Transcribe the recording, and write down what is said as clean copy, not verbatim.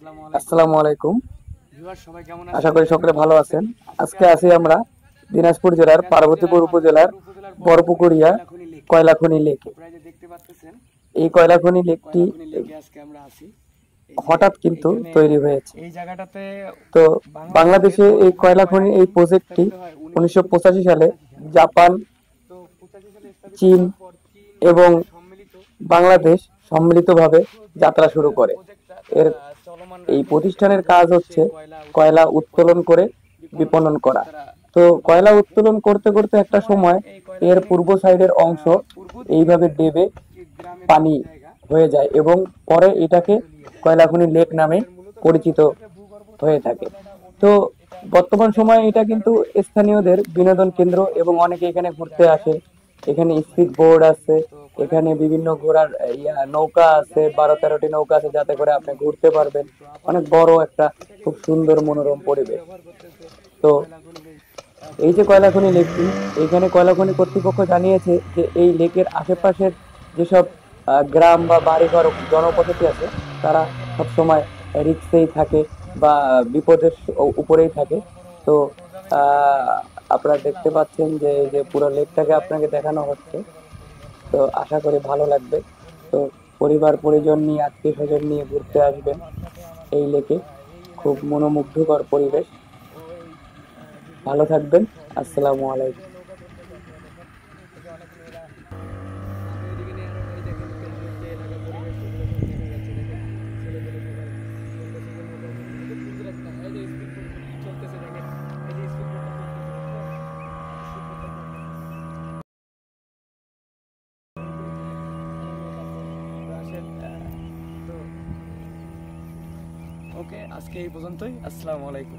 আসসালামু আলাইকুম। সবাই কেমন আশা আছেন? করি সকলে ভালো আছেন। আজকে আছি আমরা দিনাজপুর জেলার পার্বতীপুর উপজেলার বড়পুকুরিয়া কয়লা খনি লেকে। আপনারা যে দেখতে পাচ্ছেন এই কয়লা খনি লেকটি কয়লা খনি লেকে আজকে আমরা আছি। এই যে হঠাৎ কিন্তু এখানে তৈরি হয়েছে। এই জায়গাটাতে তো বাংলাদেশের বাংলাদেশে এই বড়পুকুরিয়া কয়লা কয়লা খনি এই খনি প্রজেক্টটি স্থাপিত হয় 1985 সালে 1985 জাপান, তো 85 সালে স্থাপিত চীন হওয়ার পর চীন এবং সম্মিলিত বাংলাদেশ সম্মিলিতভাবে যাত্রা শুরু করে। প্রজেক্টটা এর চলমান এই রাখবে এবং প্রতিষ্ঠানের কাজ বহির্বিশ্বে হচ্ছে কয়লা কয়লা উত্তোলন করে উত্তোলন করে বিপণন বিপণন করা। তারা তো কয়লা অব্যাহত রাখবে। উত্তোলন করতে করতে একটা সময় এই কয়লা এর খনির পূর্ব সাইডের অংশ পূর্ব দিকে এইভাবে ডেবে একটি গ্রামের পানি মতো জায়গা হয়ে যায় এবং পরে এটাকে কয়লা খনি লেক নামে এটার মূলত কাজ পরিচিত হচ্ছে যে ভূগর্ভ হয়ে সমুদ্র থাকে। পর্যায়টা তো অধিক এটা বর্তমান উচ্চতায় সময়ে এটা থাকার কিন্তু কারণে স্থানীয়দের বিনোদন কেন্দ্র এবং অনেকে এখানে ঘুরতে আসে। এখানে স্পিড বোর্ড আছে, তো এখানে বিভিন্ন ঘোরার নৌকা আছে, 12-13টি নৌকা আছে যাতে করে আপনি ঘুরতে পারবেন। তো অনেক আপাতত বড় একটা এটাকে খুব শুধু সুন্দর টুরিস্ট মনোরম কেন্দ্র হিসেবে পরিবেশ। ব্যবহার করতেছে তো কয়লা খনির এই এই যে শ্রমিকরা। কয়লা খনি লেকটি, এখানে কয়লা খনি কর্তৃপক্ষ জানিয়েছে যে এই লেকের আশেপাশের যেসব গ্রাম বা বাড়িঘর জনবসতি আছে তারা সবসময় রিস্কেই থাকে বা বিপদের উপরেই থাকে। তো আপনারা দেখতে পাচ্ছেন যে এই যে পুরো লেকটাকে আপনাকে দেখানো হচ্ছে। তো আশা করি ভালো লাগবে। তো পরিবার পরিজন নিয়ে আত্মীয় স্বজন নিয়ে ঘুরতে আসবেন এই লেকে। খুব মনোমুগ্ধকর পরিবেশ। ভালো থাকবেন। আসসালামু আলাইকুম। নৌকা চলতেছে আপনারা দেখেন এই যে অনেক মেয়েরা আমি ওইদিকে নিয়ে আরো এই দেখেন প্রাকৃতিক যে এলাকার পরিবেশ এগুলো সব দেখা যাচ্ছে দেখেন ছেলেপেলে সবাই চলতেছে যে নৌকার মধ্যে খুব সুন্দর একটা এই যে স্পিড বোট চলতেছে দেখেন এই যে স্পিড বোটটা চলতেছে দেখছেন স্পিড বোটটা চলতেছে অনেক লোক আছে তো আসেন তো ওকে আজকে এই পর্যন্তই আসসালামু আলাইকুম